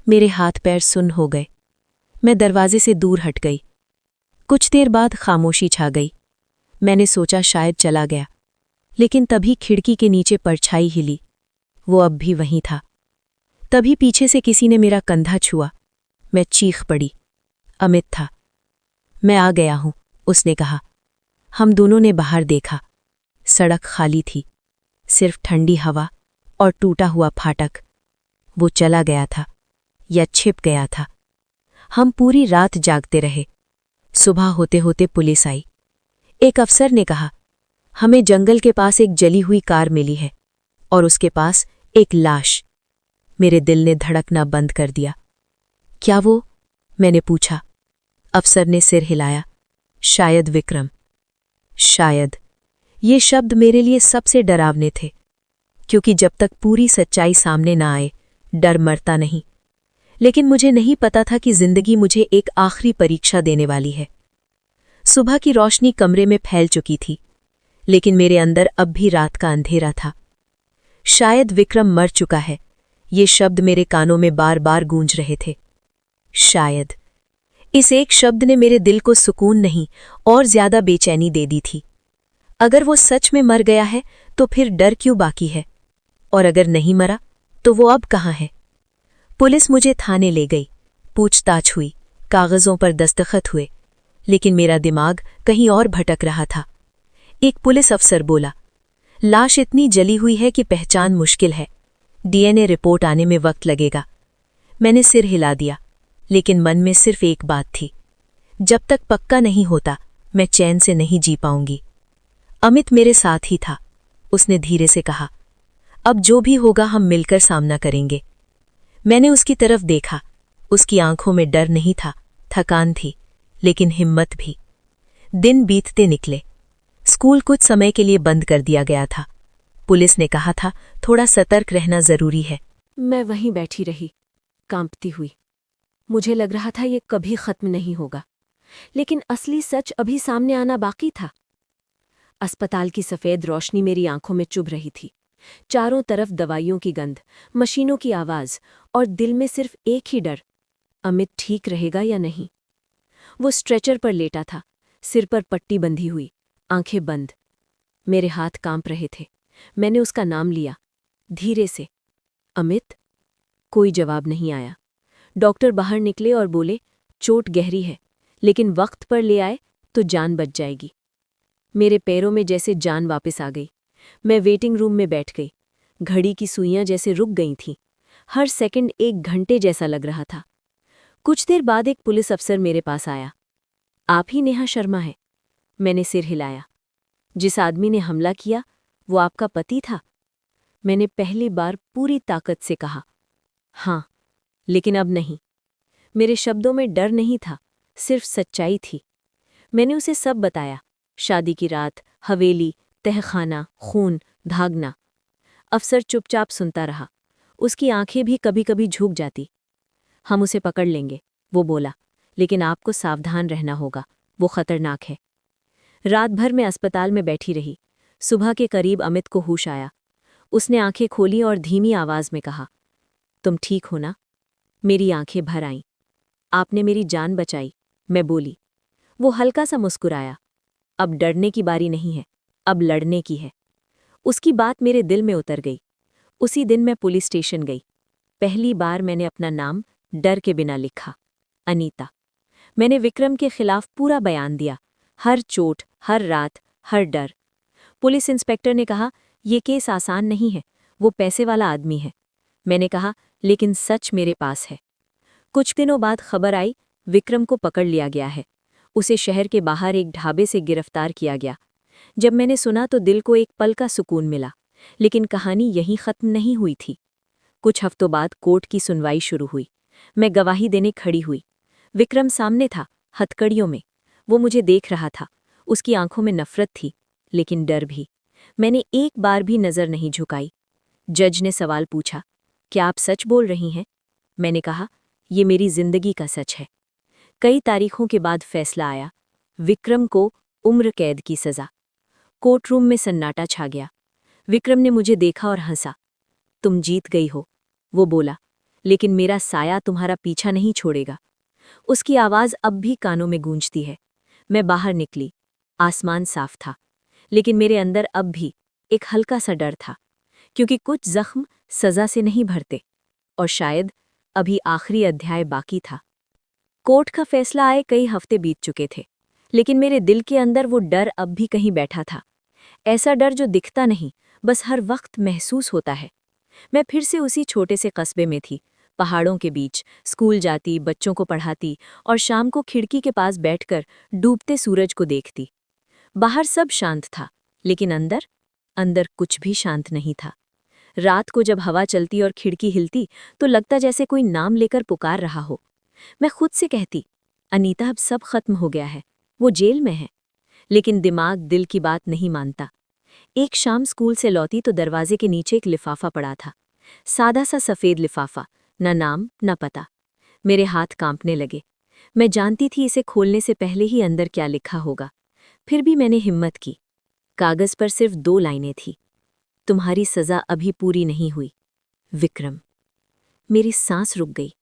मेरे हाथ पैर सुन्न हो गए। मैं दरवाजे से दूर हट गई। कुछ देर बाद खामोशी छा गई। मैंने सोचा शायद चला गया, लेकिन तभी खिड़की के नीचे परछाई हिली। वो अब भी वहीं था। तभी पीछे से किसी ने मेरा कंधा छुआ। मैं चीख पड़ी। अमित था। मैं आ गया हूं, उसने कहा। हम दोनों ने बाहर देखा। सड़क खाली थी, सिर्फ ठंडी हवा और टूटा हुआ फाटक। वो चला गया था या छिप गया था। हम पूरी रात जागते रहे। सुबह होते होते पुलिस आई। एक अफसर ने कहा, हमें जंगल के पास एक जली हुई कार मिली है और उसके पास एक लाश। मेरे दिल ने धड़कना बंद कर दिया। क्या वो? मैंने पूछा। अफसर ने सिर हिलाया। शायद विक्रम। शायद। ये शब्द मेरे लिए सबसे डरावने थे, क्योंकि जब तक पूरी सच्चाई सामने ना आए, डर मरता नहीं। लेकिन मुझे नहीं पता था कि जिंदगी मुझे एक आखिरी परीक्षा देने वाली है। सुबह की रोशनी कमरे में फैल चुकी थी, लेकिन मेरे अंदर अब भी रात का अंधेरा था। शायद विक्रम मर चुका है, ये शब्द मेरे कानों में बार बार गूंज रहे थे। शायद। इस एक शब्द ने मेरे दिल को सुकून नहीं और ज्यादा बेचैनी दे दी थी। अगर वो सच में मर गया है तो फिर डर क्यों बाकी है? और अगर नहीं मरा तो वो अब कहाँ है? पुलिस मुझे थाने ले गई। पूछताछ हुई, कागजों पर दस्तखत हुए, लेकिन मेरा दिमाग कहीं और भटक रहा था। एक पुलिस अफसर बोला, लाश इतनी जली हुई है कि पहचान मुश्किल है। डीएनए रिपोर्ट आने में वक्त लगेगा। मैंने सिर हिला दिया, लेकिन मन में सिर्फ एक बात थी, जब तक पक्का नहीं होता मैं चैन से नहीं जी पाऊंगी। अमित मेरे साथ ही था। उसने धीरे से कहा, अब जो भी होगा हम मिलकर सामना करेंगे। मैंने उसकी तरफ देखा। उसकी आंखों में डर नहीं था, थकान थी, लेकिन हिम्मत भी। दिन बीतते निकले। स्कूल कुछ समय के लिए बंद कर दिया गया था। पुलिस ने कहा था थोड़ा सतर्क रहना जरूरी है। मैं वहीं बैठी रही, कांपती हुई। मुझे लग रहा था ये कभी खत्म नहीं होगा, लेकिन असली सच अभी सामने आना बाकी था। अस्पताल की सफेद रोशनी मेरी आंखों में चुभ रही थी। चारों तरफ दवाइयों की गंध, मशीनों की आवाज और दिल में सिर्फ एक ही डर, अमित ठीक रहेगा या नहीं। वो स्ट्रेचर पर लेटा था, सिर पर पट्टी बंधी हुई, आंखें बंद। मेरे हाथ कांप रहे थे। मैंने उसका नाम लिया, धीरे से, अमित। कोई जवाब नहीं आया। डॉक्टर बाहर निकले और बोले, चोट गहरी है, लेकिन वक्त पर ले आए तो जान बच जाएगी। मेरे पैरों में जैसे जान वापस आ गई। मैं वेटिंग रूम में बैठ गई। घड़ी की सुइयां जैसे रुक गई थीं। हर सेकंड एक घंटे जैसा लग रहा था। कुछ देर बाद एक पुलिस अफसर मेरे पास आया। आप ही नेहा शर्मा है? मैंने सिर हिलाया। जिस आदमी ने हमला किया वो आपका पति था? मैंने पहली बार पूरी ताकत से कहा, हाँ, लेकिन अब नहीं। मेरे शब्दों में डर नहीं था, सिर्फ सच्चाई थी। मैंने उसे सब बताया, शादी की रात, हवेली, तहखाना, खून, भागना। अफसर चुपचाप सुनता रहा। उसकी आंखें भी कभी कभी झुक जाती। हम उसे पकड़ लेंगे, वो बोला, लेकिन आपको सावधान रहना होगा, वो खतरनाक है। रात भर मैं अस्पताल में बैठी रही। सुबह के करीब अमित को होश आया। उसने आंखें खोली और धीमी आवाज में कहा, तुम ठीक हो ना? मेरी आंखें भर आईं। आपने मेरी जान बचाई, मैं बोली। वो हल्का सा मुस्कुराया। अब डरने की बारी नहीं है, अब लड़ने की है। उसकी बात मेरे दिल में उतर गई। उसी दिन मैं पुलिस स्टेशन गई। पहली बार मैंने अपना नाम डर के बिना लिखा, अनीता। मैंने विक्रम के खिलाफ पूरा बयान दिया, हर चोट, हर रात, हर डर। पुलिस इंस्पेक्टर ने कहा, ये केस आसान नहीं है, वो पैसे वाला आदमी है। मैंने कहा, लेकिन सच मेरे पास है। कुछ दिनों बाद खबर आई, विक्रम को पकड़ लिया गया है। उसे शहर के बाहर एक ढाबे से गिरफ्तार किया गया। जब मैंने सुना तो दिल को एक पल का सुकून मिला, लेकिन कहानी यहीं खत्म नहीं हुई थी। कुछ हफ्तों बाद कोर्ट की सुनवाई शुरू हुई। मैं गवाही देने खड़ी हुई। विक्रम सामने था, हथकड़ियों में। वो मुझे देख रहा था। उसकी आंखों में नफरत थी, लेकिन डर भी। मैंने एक बार भी नजर नहीं झुकाई। जज ने सवाल पूछा, क्या आप सच बोल रही हैं? मैंने कहा, ये मेरी जिंदगी का सच है। कई तारीखों के बाद फैसला आया, विक्रम को उम्र कैद की सजा। कोर्टरूम में सन्नाटा छा गया। विक्रम ने मुझे देखा और हंसा। तुम जीत गई हो, वो बोला, लेकिन मेरा साया तुम्हारा पीछा नहीं छोड़ेगा। उसकी आवाज अब भी कानों में गूंजती है। मैं बाहर निकली। आसमान साफ था, लेकिन मेरे अंदर अब भी एक हल्का सा डर था, क्योंकि कुछ जख्म सजा से नहीं भरते, और शायद अभी आखिरी अध्याय बाकी था। कोर्ट का फैसला आए कई हफ्ते बीत चुके थे। लेकिन मेरे दिल के अंदर वो डर अब भी कहीं बैठा था। ऐसा डर जो दिखता नहीं, बस हर वक्त महसूस होता है। मैं फिर से उसी छोटे से कस्बे में थी, पहाड़ों के बीच, स्कूल जाती, बच्चों को पढ़ाती और शाम को खिड़की के पास बैठकर डूबते सूरज को देखती। बाहर सब शांत था, लेकिन अंदर अंदर कुछ भी शांत नहीं था। रात को जब हवा चलती और खिड़की हिलती तो लगता जैसे कोई नाम लेकर पुकार रहा हो। मैं खुद से कहती, अनीता अब सब खत्म हो गया है, वो जेल में है। लेकिन दिमाग दिल की बात नहीं मानता। एक शाम स्कूल से लौटी तो दरवाजे के नीचे एक लिफाफा पड़ा था। सादा सा सफ़ेद लिफाफा, न नाम न पता। मेरे हाथ कांपने लगे। मैं जानती थी इसे खोलने से पहले ही अंदर क्या लिखा होगा। फिर भी मैंने हिम्मत की। कागज़ पर सिर्फ 2 लाइनें थी। तुम्हारी सज़ा अभी पूरी नहीं हुई, विक्रम। मेरी सांस रुक गई।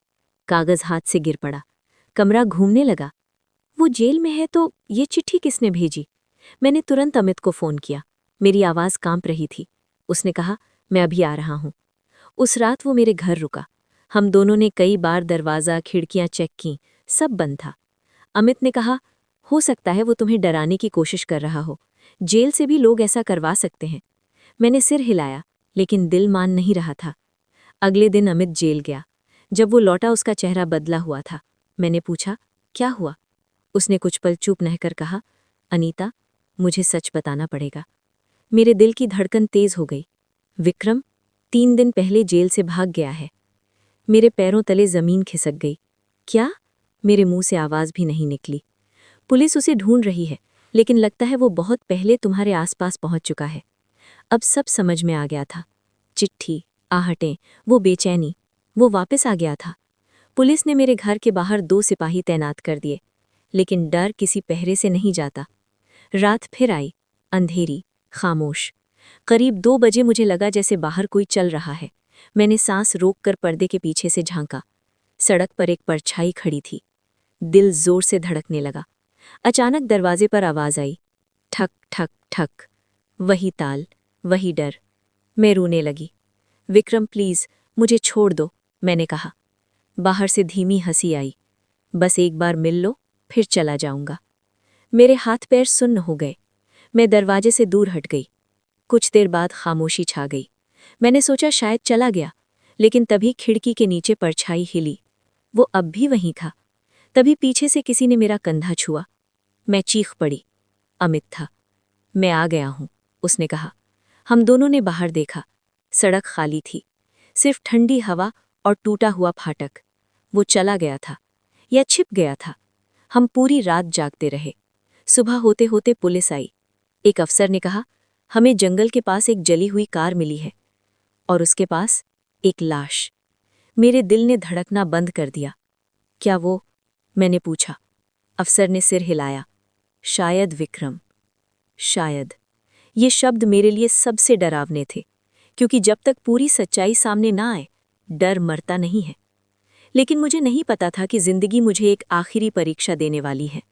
कागज़ हाथ से गिर पड़ा। कमरा घूमने लगा। वो जेल में है तो ये चिट्ठी किसने भेजी? मैंने तुरंत अमित को फ़ोन किया। मेरी आवाज़ कांप रही थी। उसने कहा, मैं अभी आ रहा हूँ। उस रात वो मेरे घर रुका। हम दोनों ने कई बार दरवाज़ा, खिड़कियाँ चेक की, सब बंद था। अमित ने कहा, हो सकता है वो तुम्हें डराने की कोशिश कर रहा हो। जेल से भी लोग ऐसा करवा सकते हैं। मैंने सिर हिलाया, लेकिन दिल मान नहीं रहा था। अगले दिन अमित जेल गया। जब वो लौटा उसका चेहरा बदला हुआ था। मैंने पूछा, क्या हुआ? उसने कुछ पल चुप रहकर कहा, अनीता, मुझे सच बताना पड़ेगा। मेरे दिल की धड़कन तेज हो गई। विक्रम 3 दिन पहले जेल से भाग गया है। मेरे पैरों तले जमीन खिसक गई। क्या? मेरे मुंह से आवाज भी नहीं निकली। पुलिस उसे ढूंढ रही है, लेकिन लगता है वो बहुत पहले तुम्हारे आसपास पहुंच चुका है। अब सब समझ में आ गया था। चिट्ठी, आहटें, वो बेचैनी, वो वापस आ गया था। पुलिस ने मेरे घर के बाहर 2 सिपाही तैनात कर दिए, लेकिन डर किसी पहरे से नहीं जाता। रात फिर आई, अंधेरी, खामोश। करीब 2 बजे मुझे लगा जैसे बाहर कोई चल रहा है। मैंने सांस रोककर पर्दे के पीछे से झांका। सड़क पर एक परछाई खड़ी थी। दिल जोर से धड़कने लगा। अचानक दरवाजे पर आवाज आई, ठक ठक ठक। वही ताल, वही डर। मैं रोने लगी। विक्रम प्लीज, मुझे छोड़ दो, मैंने कहा। बाहर से धीमी हंसी आई। बस एक बार मिल लो, फिर चला जाऊंगा। मेरे हाथ पैर सुन्न हो गए। मैं दरवाजे से दूर हट गई। कुछ देर बाद खामोशी छा गई। मैंने सोचा शायद चला गया, लेकिन तभी खिड़की के नीचे परछाई हिली। वो अब भी वहीं था। तभी पीछे से किसी ने मेरा कंधा छुआ। मैं चीख पड़ी। अमित था। मैं आ गया हूं, उसने कहा। हम दोनों ने बाहर देखा। सड़क खाली थी, सिर्फ ठंडी हवा और टूटा हुआ फाटक। वो चला गया था या छिप गया था। हम पूरी रात जागते रहे। सुबह होते होते पुलिस आई। एक अफसर ने कहा, हमें जंगल के पास एक जली हुई कार मिली है, और उसके पास एक लाश। मेरे दिल ने धड़कना बंद कर दिया। क्या वो? मैंने पूछा। अफसर ने सिर हिलाया। शायद विक्रम, शायद। ये शब्द मेरे लिए सबसे डरावने थे, क्योंकि जब तक पूरी सच्चाई सामने ना आए, डर मरता नहीं है। लेकिन मुझे नहीं पता था कि जिंदगी मुझे एक आखिरी परीक्षा देने वाली है।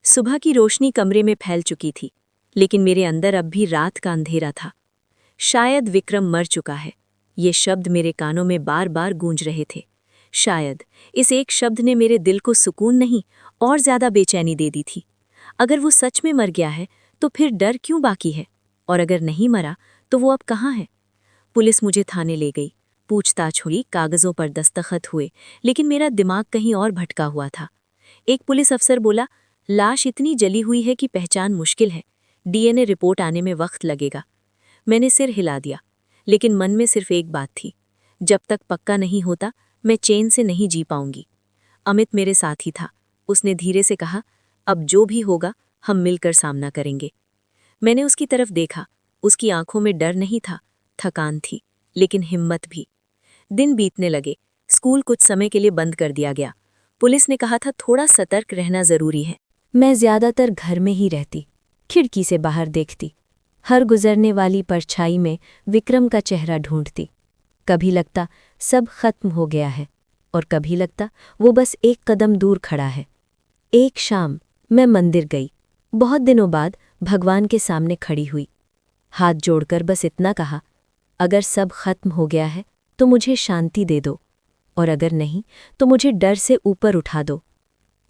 सुबह की रोशनी कमरे में फैल चुकी थी, लेकिन मेरे अंदर अब भी रात का अंधेरा था। शायद विक्रम मर चुका है, ये शब्द मेरे कानों में बार बार गूंज रहे थे। शायद इस एक शब्द ने मेरे दिल को सुकून नहीं, और ज्यादा बेचैनी दे दी थी। अगर वो सच में मर गया है, तो फिर डर क्यों बाकी है? और अगर नहीं मरा, तो वो अब कहाँ है? पुलिस मुझे थाने ले गई। पूछताछ हुई, कागजों पर दस्तखत हुए, लेकिन मेरा दिमाग कहीं और भटका हुआ था। एक पुलिस अफसर बोला, लाश इतनी जली हुई है कि पहचान मुश्किल है। डीएनए रिपोर्ट आने में वक्त लगेगा। मैंने सिर हिला दिया, लेकिन मन में सिर्फ एक बात थी, जब तक पक्का नहीं होता, मैं चैन से नहीं जी पाऊंगी। अमित मेरे साथ ही था। उसने धीरे से कहा, अब जो भी होगा, हम मिलकर सामना करेंगे। मैंने उसकी तरफ देखा। उसकी आंखों में डर नहीं था, थकान थी, लेकिन हिम्मत भी। दिन बीतने लगे। स्कूल कुछ समय के लिए बंद कर दिया गया। पुलिस ने कहा था थोड़ा सतर्क रहना जरूरी है। मैं ज्यादातर घर में ही रहती, खिड़की से बाहर देखती, हर गुजरने वाली परछाई में विक्रम का चेहरा ढूंढती। कभी लगता सब खत्म हो गया है, और कभी लगता वो बस एक कदम दूर खड़ा है। एक शाम मैं मंदिर गई। बहुत दिनों बाद भगवान के सामने खड़ी हुई। हाथ जोड़कर बस इतना कहा, अगर सब खत्म हो गया है तो मुझे शांति दे दो, और अगर नहीं तो मुझे डर से ऊपर उठा दो।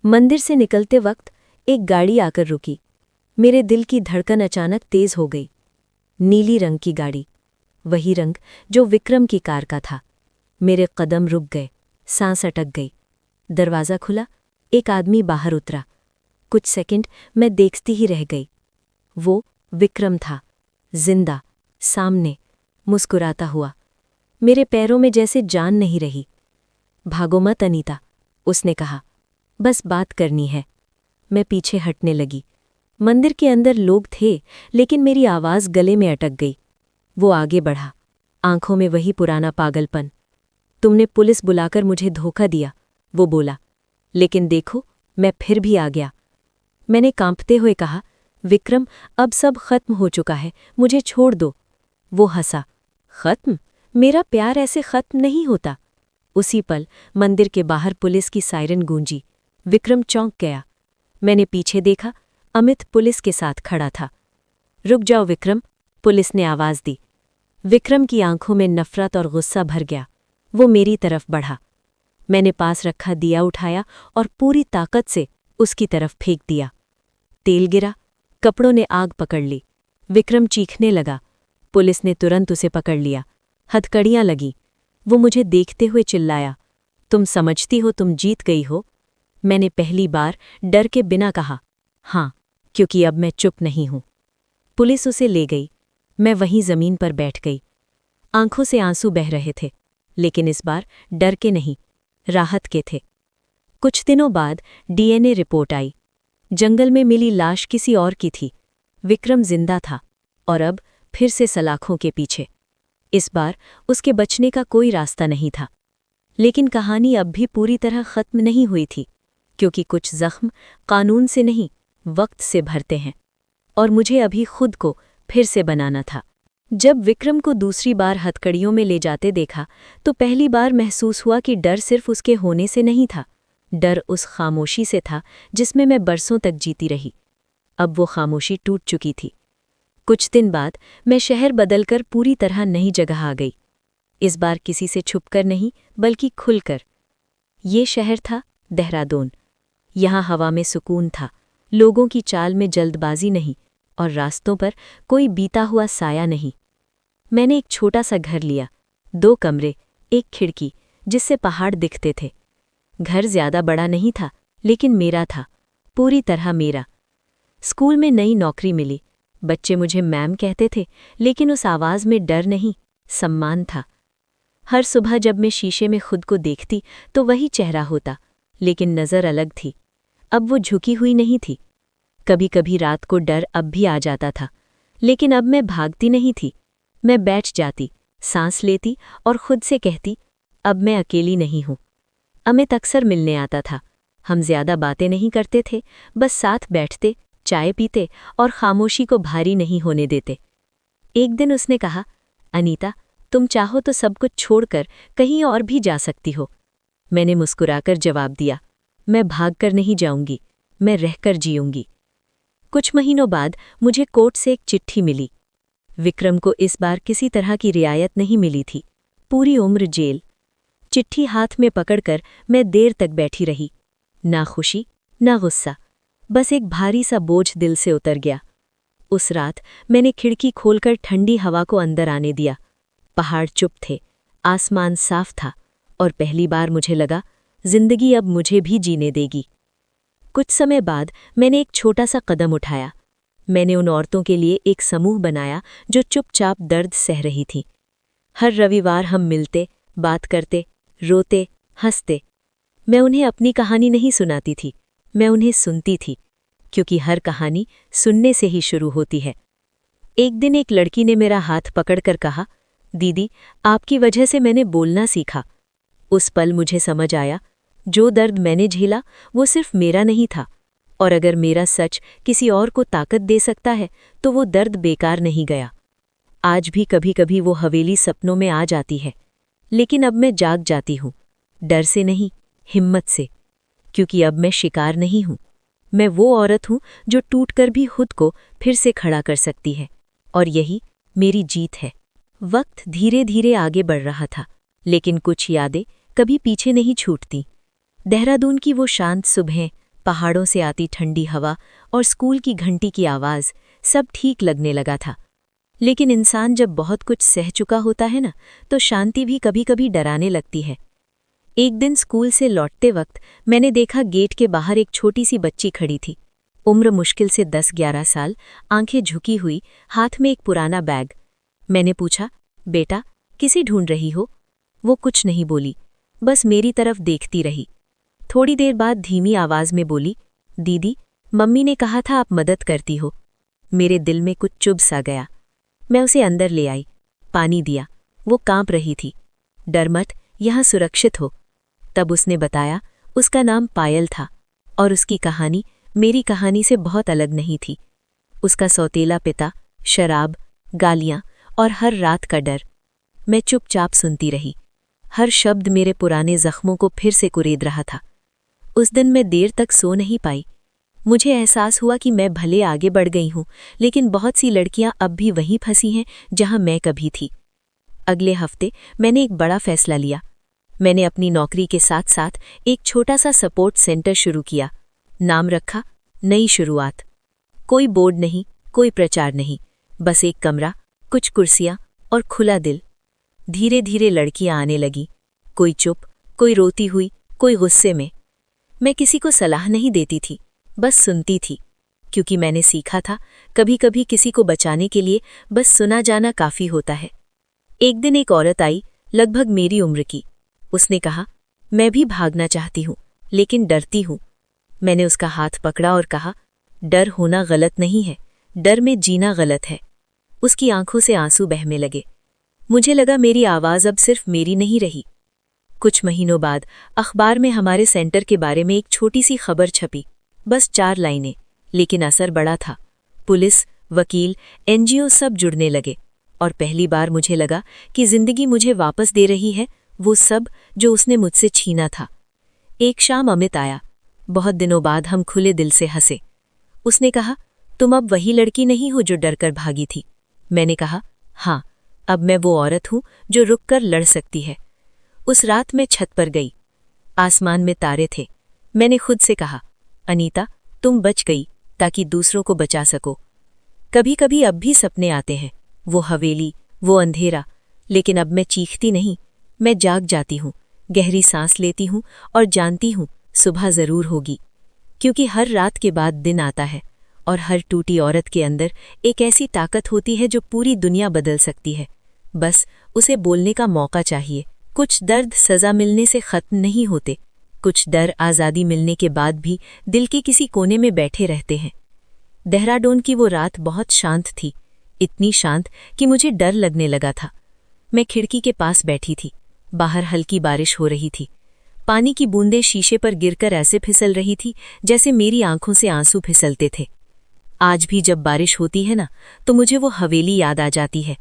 मंदिर से निकलते वक्त एक गाड़ी आकर रुकी। मेरे दिल की धड़कन अचानक तेज हो गई। नीली रंग की गाड़ी, वही रंग जो विक्रम की कार का था। मेरे कदम रुक गए, सांस अटक गई। दरवाज़ा खुला, एक आदमी बाहर उतरा। कुछ सेकंड मैं देखती ही रह गई। वो विक्रम था, जिंदा, सामने, मुस्कुराता हुआ। मेरे पैरों में जैसे जान नहीं रही। भागो मत अनीता, उसने कहा, बस बात करनी है। मैं पीछे हटने लगी। मंदिर के अंदर लोग थे, लेकिन मेरी आवाज़ गले में अटक गई। वो आगे बढ़ा, आंखों में वही पुराना पागलपन। तुमने पुलिस बुलाकर मुझे धोखा दिया, वो बोला, लेकिन देखो मैं फिर भी आ गया। मैंने कांपते हुए कहा, विक्रम, अब सब खत्म हो चुका है, मुझे छोड़ दो। वो हंसा, खत्म? मेरा प्यार ऐसे खत्म नहीं होता। उसी पल मंदिर के बाहर पुलिस की सायरन गूंजी। विक्रम चौंक गया। मैंने पीछे देखा, अमित पुलिस के साथ खड़ा था। रुक जाओ विक्रम, पुलिस ने आवाज़ दी। विक्रम की आंखों में नफरत और गुस्सा भर गया। वो मेरी तरफ बढ़ा। मैंने पास रखा दिया उठाया और पूरी ताकत से उसकी तरफ फेंक दिया। तेल गिरा, कपड़ों ने आग पकड़ ली। विक्रम चीखने लगा। पुलिस ने तुरंत उसे पकड़ लिया। हथकड़ियां लगी। वो मुझे देखते हुए चिल्लाया, तुम समझती हो तुम जीत गई हो? मैंने पहली बार डर के बिना कहा, हाँ, क्योंकि अब मैं चुप नहीं हूं। पुलिस उसे ले गई। मैं वहीं जमीन पर बैठ गई। आंखों से आंसू बह रहे थे, लेकिन इस बार डर के नहीं, राहत के थे। कुछ दिनों बाद डीएनए रिपोर्ट आई। जंगल में मिली लाश किसी और की थी। विक्रम जिंदा था, और अब फिर से सलाखों के पीछे। इस बार उसके बचने का कोई रास्ता नहीं था। लेकिन कहानी अब भी पूरी तरह खत्म नहीं हुई थी, क्योंकि कुछ जख्म कानून से नहीं, वक्त से भरते हैं। और मुझे अभी खुद को फिर से बनाना था। जब विक्रम को दूसरी बार हथकड़ियों में ले जाते देखा, तो पहली बार महसूस हुआ कि डर सिर्फ उसके होने से नहीं था, डर उस खामोशी से था जिसमें मैं बरसों तक जीती रही। अब वो खामोशी टूट चुकी थी। कुछ दिन बाद मैं शहर बदलकर पूरी तरह नई जगह आ गई। इस बार किसी से छुपकर नहीं, बल्कि खुलकर। ये शहर था देहरादून। यहाँ हवा में सुकून था, लोगों की चाल में जल्दबाजी नहीं, और रास्तों पर कोई बीता हुआ साया नहीं। मैंने एक छोटा सा घर लिया, 2 कमरे, एक खिड़की, जिससे पहाड़ दिखते थे। घर ज्यादा बड़ा नहीं था, लेकिन मेरा था, पूरी तरह मेरा। स्कूल में नई नौकरी मिली। बच्चे मुझे मैम कहते थे, लेकिन उस आवाज़ में डर नहीं, सम्मान था। हर सुबह जब मैं शीशे में खुद को देखती तो वही चेहरा होता, लेकिन नज़र अलग थी। अब वो झुकी हुई नहीं थी। कभी कभी रात को डर अब भी आ जाता था, लेकिन अब मैं भागती नहीं थी। मैं बैठ जाती, सांस लेती और खुद से कहती, अब मैं अकेली नहीं हूँ। अमित अक्सर मिलने आता था। हम ज्यादा बातें नहीं करते थे, बस साथ बैठते, चाय पीते और खामोशी को भारी नहीं होने देते। एक दिन उसने कहा, अनीता, तुम चाहो तो सब कुछ छोड़कर कहीं और भी जा सकती हो। मैंने मुस्कुराकर जवाब दिया, मैं भागकर नहीं जाऊंगी, मैं रहकर जीऊंगी। कुछ महीनों बाद मुझे कोर्ट से एक चिट्ठी मिली। विक्रम को इस बार किसी तरह की रियायत नहीं मिली थी, पूरी उम्र जेल। चिट्ठी हाथ में पकड़कर मैं देर तक बैठी रही। ना खुशी, ना गुस्सा, बस एक भारी सा बोझ दिल से उतर गया। उस रात मैंने खिड़की खोलकर ठंडी हवा को अंदर आने दिया। पहाड़ चुप थे, आसमान साफ था, और पहली बार मुझे लगा, जिंदगी अब मुझे भी जीने देगी। कुछ समय बाद मैंने एक छोटा सा कदम उठाया। मैंने उन औरतों के लिए एक समूह बनाया जो चुपचाप दर्द सह रही थीं। हर रविवार हम मिलते, बात करते, रोते, हंसते। मैं उन्हें अपनी कहानी नहीं सुनाती थी, मैं उन्हें सुनती थी, क्योंकि हर कहानी सुनने से ही शुरू होती है। एक दिन एक लड़की ने मेरा हाथ पकड़कर कहा, दीदी, आपकी वजह से मैंने बोलना सीखा। उस पल मुझे समझ आया, जो दर्द मैंने झेला वो सिर्फ मेरा नहीं था, और अगर मेरा सच किसी और को ताकत दे सकता है तो वो दर्द बेकार नहीं गया। आज भी कभी कभी वो हवेली सपनों में आ जाती है, लेकिन अब मैं जाग जाती हूँ, डर से नहीं, हिम्मत से, क्योंकि अब मैं शिकार नहीं हूँ। मैं वो औरत हूँ जो टूटकर भी खुद को फिर से खड़ा कर सकती है, और यही मेरी जीत है। वक्त धीरे धीरे आगे बढ़ रहा था, लेकिन कुछ यादें कभी पीछे नहीं छूटती। देहरादून की वो शांत सुबहें, पहाड़ों से आती ठंडी हवा और स्कूल की घंटी की आवाज़ सब ठीक लगने लगा था। लेकिन इंसान जब बहुत कुछ सह चुका होता है ना, तो शांति भी कभी कभी डराने लगती है। एक दिन स्कूल से लौटते वक्त मैंने देखा गेट के बाहर एक छोटी सी बच्ची खड़ी थी। उम्र मुश्किल से 10-11 साल, आंखें झुकी हुई, हाथ में एक पुराना बैग। मैंने पूछा, बेटा किसे ढूंढ रही हो? वो कुछ नहीं बोली, बस मेरी तरफ देखती रही। थोड़ी देर बाद धीमी आवाज में बोली, दीदी, मम्मी ने कहा था आप मदद करती हो। मेरे दिल में कुछ चुभ सा गया। मैं उसे अंदर ले आई, पानी दिया। वो कांप रही थी। डर मत, यहाँ सुरक्षित हो। तब उसने बताया उसका नाम पायल था और उसकी कहानी मेरी कहानी से बहुत अलग नहीं थी। उसका सौतेला पिता, शराब, गालियां और हर रात का डर। मैं चुपचाप सुनती रही। हर शब्द मेरे पुराने जख्मों को फिर से कुरेद रहा था। उस दिन मैं देर तक सो नहीं पाई। मुझे एहसास हुआ कि मैं भले आगे बढ़ गई हूं, लेकिन बहुत सी लड़कियां अब भी वहीं फंसी हैं जहां मैं कभी थी। अगले हफ्ते मैंने एक बड़ा फैसला लिया। मैंने अपनी नौकरी के साथ साथ एक छोटा सा सपोर्ट सेंटर शुरू किया। नाम रखा, नई शुरुआत। कोई बोर्ड नहीं, कोई प्रचार नहीं, बस एक कमरा, कुछ कुर्सियां और खुला दिल। धीरे धीरे लड़कियां आने लगी, कोई चुप, कोई रोती हुई, कोई गुस्से में। मैं किसी को सलाह नहीं देती थी, बस सुनती थी, क्योंकि मैंने सीखा था कभी कभी किसी को बचाने के लिए बस सुना जाना काफी होता है। एक दिन एक औरत आई, लगभग मेरी उम्र की। उसने कहा, मैं भी भागना चाहती हूं, लेकिन डरती हूं। मैंने उसका हाथ पकड़ा और कहा, डर होना गलत नहीं है, डर में जीना गलत है। उसकी आंखों से आंसू बहने लगे। मुझे लगा मेरी आवाज अब सिर्फ मेरी नहीं रही। कुछ महीनों बाद अखबार में हमारे सेंटर के बारे में एक छोटी सी खबर छपी, बस 4 लाइनें, लेकिन असर बड़ा था। पुलिस, वकील, एनजीओ सब जुड़ने लगे और पहली बार मुझे लगा कि जिंदगी मुझे वापस दे रही है वो सब जो उसने मुझसे छीना था। एक शाम अमित आया। बहुत दिनों बाद हम खुले दिल से हंसे। उसने कहा, तुम अब वही लड़की नहीं हो जो डरकर भागी थी। मैंने कहा, हाँ, अब मैं वो औरत हूं जो रुककर लड़ सकती है। उस रात मैं छत पर गई। आसमान में तारे थे। मैंने खुद से कहा, अनीता, तुम बच गई ताकि दूसरों को बचा सको। कभी कभी अब भी सपने आते हैं, वो हवेली, वो अंधेरा, लेकिन अब मैं चीखती नहीं, मैं जाग जाती हूँ, गहरी सांस लेती हूँ और जानती हूँ सुबह जरूर होगी। क्योंकि हर रात के बाद दिन आता है और हर टूटी औरत के अंदर एक ऐसी ताकत होती है जो पूरी दुनिया बदल सकती है। बस उसे बोलने का मौका चाहिए। कुछ दर्द सजा मिलने से खत्म नहीं होते, कुछ डर आज़ादी मिलने के बाद भी दिल के किसी कोने में बैठे रहते हैं। देहरादून की वो रात बहुत शांत थी, इतनी शांत कि मुझे डर लगने लगा था। मैं खिड़की के पास बैठी थी। बाहर हल्की बारिश हो रही थी। पानी की बूंदें शीशे पर गिरकर ऐसे फिसल रही थी जैसे मेरी आंखों से आंसू फिसलते थे। आज भी जब बारिश होती है ना, तो मुझे वो हवेली याद आ जाती है।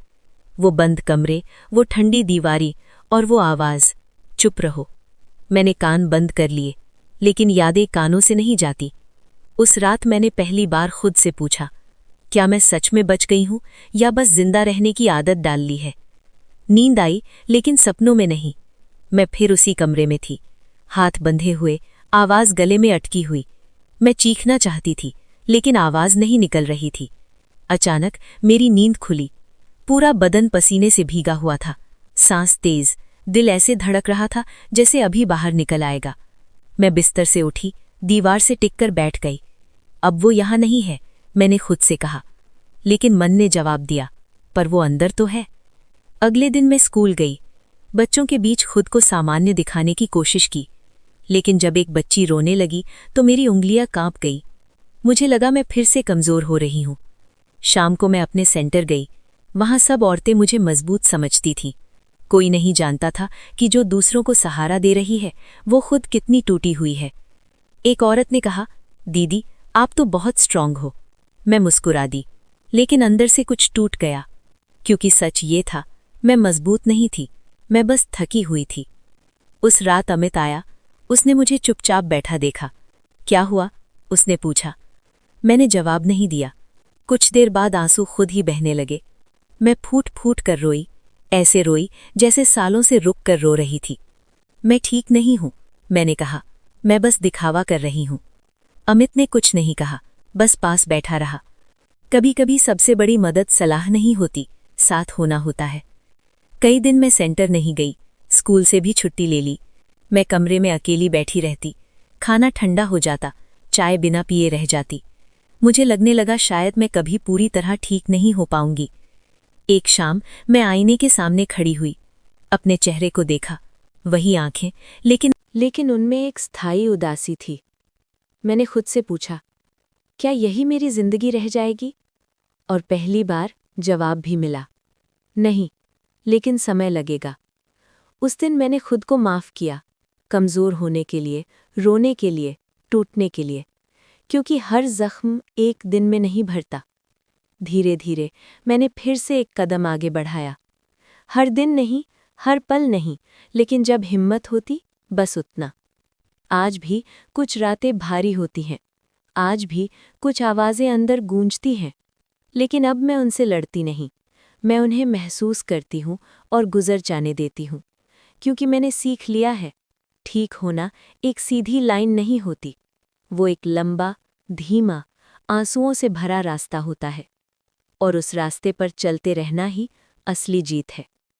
वो बंद कमरे, वो ठंडी दीवारी और वो आवाज, चुप रहो। मैंने कान बंद कर लिए, लेकिन यादें कानों से नहीं जाती। उस रात मैंने पहली बार खुद से पूछा, क्या मैं सच में बच गई हूं या बस जिंदा रहने की आदत डाल ली है? नींद आई, लेकिन सपनों में नहीं। मैं फिर उसी कमरे में थी, हाथ बंधे हुए, आवाज गले में अटकी हुई। मैं चीखना चाहती थी, लेकिन आवाज नहीं निकल रही थी। अचानक मेरी नींद खुली। पूरा बदन पसीने से भीगा हुआ था, सांस तेज, दिल ऐसे धड़क रहा था जैसे अभी बाहर निकल आएगा। मैं बिस्तर से उठी, दीवार से टिककर बैठ गई। अब वो यहां नहीं है, मैंने खुद से कहा। लेकिन मन ने जवाब दिया, पर वो अंदर तो है। अगले दिन मैं स्कूल गई। बच्चों के बीच खुद को सामान्य दिखाने की कोशिश की, लेकिन जब एक बच्ची रोने लगी तो मेरी उंगलियां कांप गई। मुझे लगा मैं फिर से कमजोर हो रही हूं। शाम को मैं अपने सेंटर गई। वहां सब औरतें मुझे मजबूत समझती थीं। कोई नहीं जानता था कि जो दूसरों को सहारा दे रही है वो खुद कितनी टूटी हुई है। एक औरत ने कहा, दीदी, आप तो बहुत स्ट्रांग हो। मैं मुस्कुरा दी, लेकिन अंदर से कुछ टूट गया, क्योंकि सच ये था, मैं मजबूत नहीं थी, मैं बस थकी हुई थी। उस रात अमित आया। उसने मुझे चुपचाप बैठा देखा। क्या हुआ? उसने पूछा। मैंने जवाब नहीं दिया। कुछ देर बाद आंसू खुद ही बहने लगे। मैं फूट फूट कर रोई, ऐसे रोई जैसे सालों से रुक कर रो रही थी। मैं ठीक नहीं हूं, मैंने कहा, मैं बस दिखावा कर रही हूं। अमित ने कुछ नहीं कहा, बस पास बैठा रहा। कभी कभी सबसे बड़ी मदद सलाह नहीं होती, साथ होना होता है। कई दिन मैं सेंटर नहीं गई, स्कूल से भी छुट्टी ले ली। मैं कमरे में अकेली बैठी रहती, खाना ठंडा हो जाता, चाय बिना पिए रह जाती। मुझे लगने लगा शायद मैं कभी पूरी तरह ठीक नहीं हो पाऊंगी। एक शाम मैं आईने के सामने खड़ी हुई, अपने चेहरे को देखा, वही आंखें, लेकिन उनमें एक स्थायी उदासी थी। मैंने खुद से पूछा, क्या यही मेरी जिंदगी रह जाएगी? और पहली बार जवाब भी मिला, नहीं, लेकिन समय लगेगा। उस दिन मैंने खुद को माफ़ किया, कमज़ोर होने के लिए, रोने के लिए, टूटने के लिए, क्योंकि हर जख्म एक दिन में नहीं भरता। धीरे धीरे मैंने फिर से एक कदम आगे बढ़ाया। हर दिन नहीं, हर पल नहीं, लेकिन जब हिम्मत होती, बस उतना। आज भी कुछ रातें भारी होती हैं, आज भी कुछ आवाज़ें अंदर गूंजती हैं, लेकिन अब मैं उनसे लड़ती नहीं। मैं उन्हें महसूस करती हूँ और गुजर जाने देती हूँ, क्योंकि मैंने सीख लिया है, ठीक होना एक सीधी लाइन नहीं होती, वो एक लंबा, धीमा, आंसुओं से भरा रास्ता होता है, और उस रास्ते पर चलते रहना ही असली जीत है।